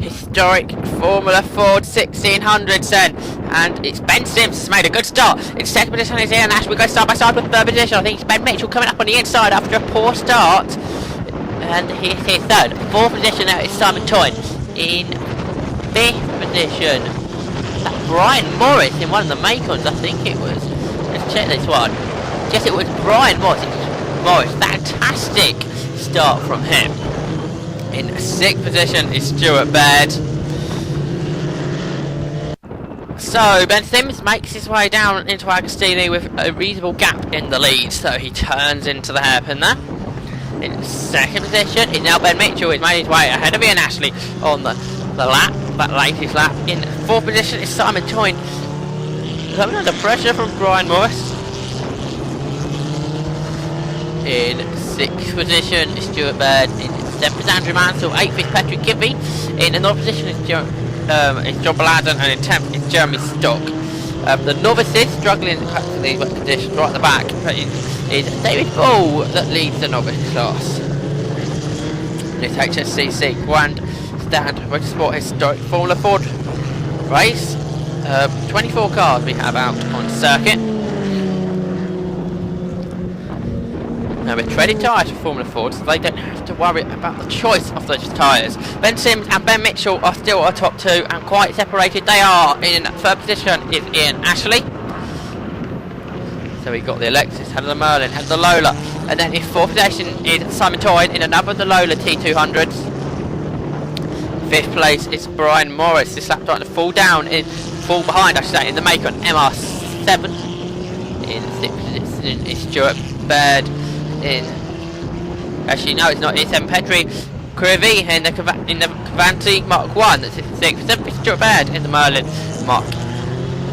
Historic Formula Ford 1600s then, and it's Ben Sims has made a good start. In second position is Ian Ash. We go side by side with third position. I think it's Ben Mitchell coming up on the inside after a poor start, and he's here third. Fourth position now is Simon Toyne. In fifth position, that Brian Morris in one of the Macons, I think it was. Let's check this one. Yes, it was Brian Morris. Fantastic start from him. In sixth position is Stuart Baird. So Ben Sims makes his way down into Agostini with a reasonable gap in the lead, so he turns into the hairpin there. In second position is now Ben Mitchell. He's made his way ahead of Ian Ashley on the lap, that latest lap. In fourth position is Simon Toyne, coming under pressure from Brian Morris. In sixth position is Stuart Baird. In seventh is Andrew Mansell. Eighth is Patrick Gibby. In the ninth position is John Bladen, and in 10th is Jeremy Stock. The novices struggling in these wet conditions right at the back is David Ball that leads the novice class. This HSCC Grand Stand Motorsport Historic Formula Ford race. 24 cars we have out on circuit. Now we're treading tyres for Formula Ford, so they don't have to worry about the choice of those tyres. Ben Sims and Ben Mitchell are still our top two and quite separated. They are in third position is Ian Ashley. So we got the Alexis, had the Merlin, had the Lola, and then in fourth position is Simon Toyne in another of the Lola T200s. Fifth place is Brian Morris. This lap starting to fall behind, I should say, in the Macon MR7. In sixth position is Stuart Baird. Actually no, it's not. It's Petri Crivi in the Cavanti Mark 1. That's 6th. 7th is Stuart Baird in the Merlin Mark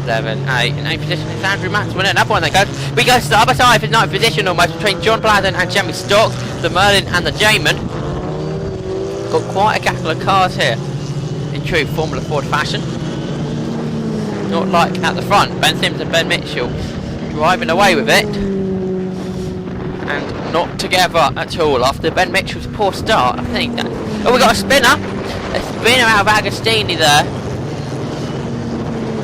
11. 8 in 8th position is Andrew Maxwell. Another one that goes. We go side by side for 9th position almost between John Bladen and Jeremy Stock, the Merlin and the Jamin. Got quite a gaggle of cars here in true Formula Ford fashion. Not like at the front. Ben Sims and Ben Mitchell driving away with it. And not together at all after Ben Mitchell's poor start. I think that. Oh, we got a spinner out of Agostini there.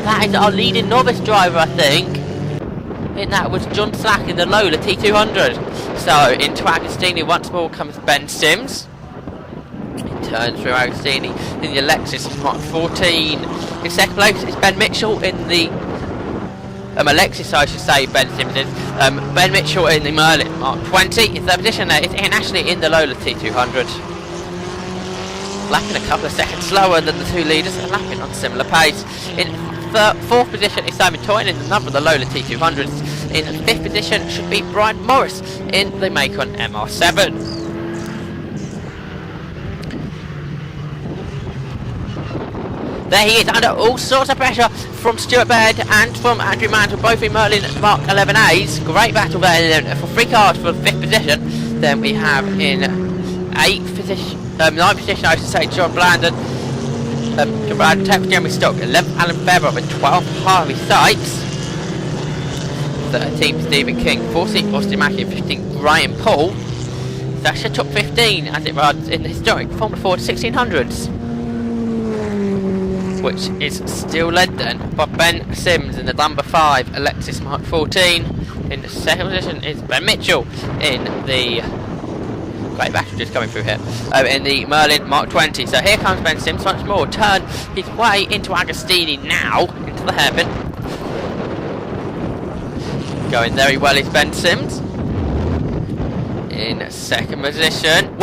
That is our leading novice driver, I think. And that was John Slack in the Lola T200. So into Agostini once more comes Ben Sims. He turns through Agostini in the Alexis Mark 14. In second place is Ben Mitchell in the Alexis, I should say. Ben Sims is. Ben Mitchell in the Merlin Mark 20. In third position there is Ian Ashley in the Lola T200. Lapping a couple of seconds slower than the two leaders and lapping on similar pace. In fourth position is Simon Toyne in the number of the Lola T200s. In fifth position should be Brian Morris in the Macon MR7. There he is, under all sorts of pressure from Stuart Baird and from Andrew Mansell, both in Merlin Mark 11As. Great battle there for 3 cars for 5th position. Then we have in 9th position, I should say, John Bladen. 10th Jeremy Stock, 11th Alan Fairbrother, 12th Harvey Sykes. 13th Stephen King, 14th Austin Mackey, 15th Graham Paul. That's your top 15 as it runs in the historic Formula Ford 1600s. Which is still led then by Ben Sims in the number 5 Alexis Mark 14. In the second position is Ben Mitchell in the great battle just coming through here in the Merlin Mark 20. So here comes Ben Sims once more, turn his way into Agostini now into the hairpin. Going very well is Ben Sims. In second position,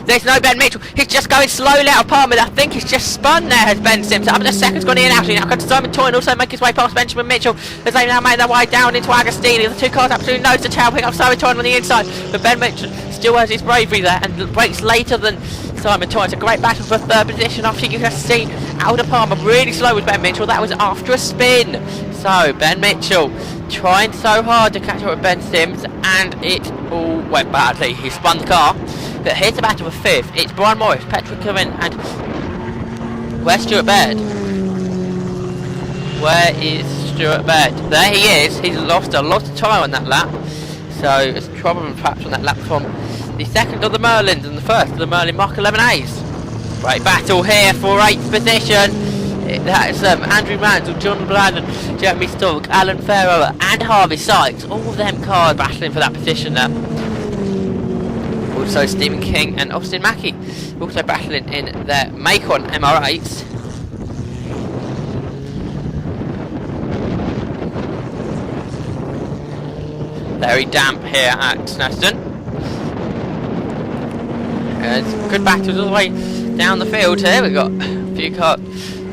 there's no Ben Mitchell. He's just going slowly out of Palmer. I think he's just spun there as Ben Sims. Up in the second's gone in and out. Now comes Simon Toyne also make his way past Benjamin Mitchell as they now make their way down into Agostini. The two cars absolutely nose to tail, pick up Simon Toyne on the inside, but Ben Mitchell still has his bravery there and breaks later than Simon Toyne. It's a great battle for third position after you can see out of Palmer really slow with Ben Mitchell. That was after a spin. So Ben Mitchell trying so hard to catch up with Ben Sims, and it all went badly. He spun the car. But here's the battle for 5th. It's Brian Morris, Patrick Curran, and where's Stuart Baird? Where is Stuart Baird? There he is. He's lost a lot of time on that lap. So it's trouble perhaps on that lap from the second of the Merlins and the first of the Merlin Mark 11As. Great battle here for 8th position. That's Andrew Mansell, John Bladden, Jeremy Stork, Alan Farrow and Harvey Sykes. All of them cars battling for that position there. Also Stephen King and Austin Mackey also battling in their Macon MR8s. Very damp here at Snetterton. Good battles all the way down the field here. We've got a few cars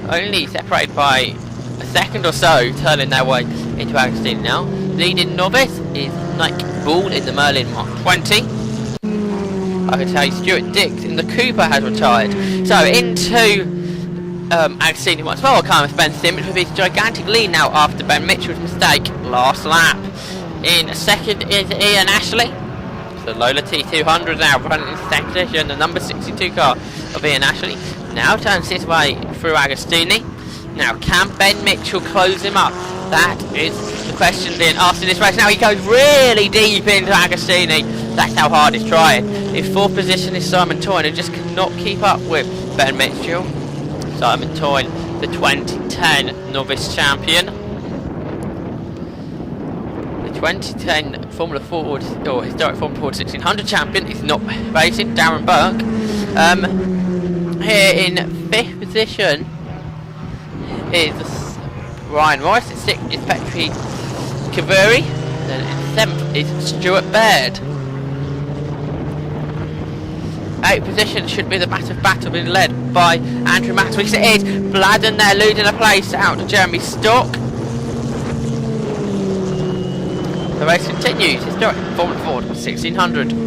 only separated by a second or so turning their way into Agostini now. Leading novice is Nike Ball in the Merlin Mark 20. I can tell you Stuart Dix in the Cooper has retired. So into Agostini once more, coming with Ben Simmons with his gigantic lead now after Ben Mitchell's mistake last lap. In second is Ian Ashley. So Lola T200 now running in second position, the number 62 car of Ian Ashley. Now turns his way through Agostini. Now can Ben Mitchell close him up? That is the question being asked in this race. Now he goes really deep into Agostini. That's how hard he's trying. In 4th position is Simon Toyne, who just cannot keep up with Ben Mitchell. Simon Toyne, the 2010 novice champion. 2010 Formula Ford, or Historic Formula Ford 1600 champion is not racing, Darren Burke. Here in 5th position is Ryan Morris, in 6th is Petri Kaveri, then in 7th is Stuart Baird. 8th position should be the massive battle being led by Andrew Max, which it is. Bladden there losing a place out to Jeremy Stock. The race continues. Historic Formula Ford 1600.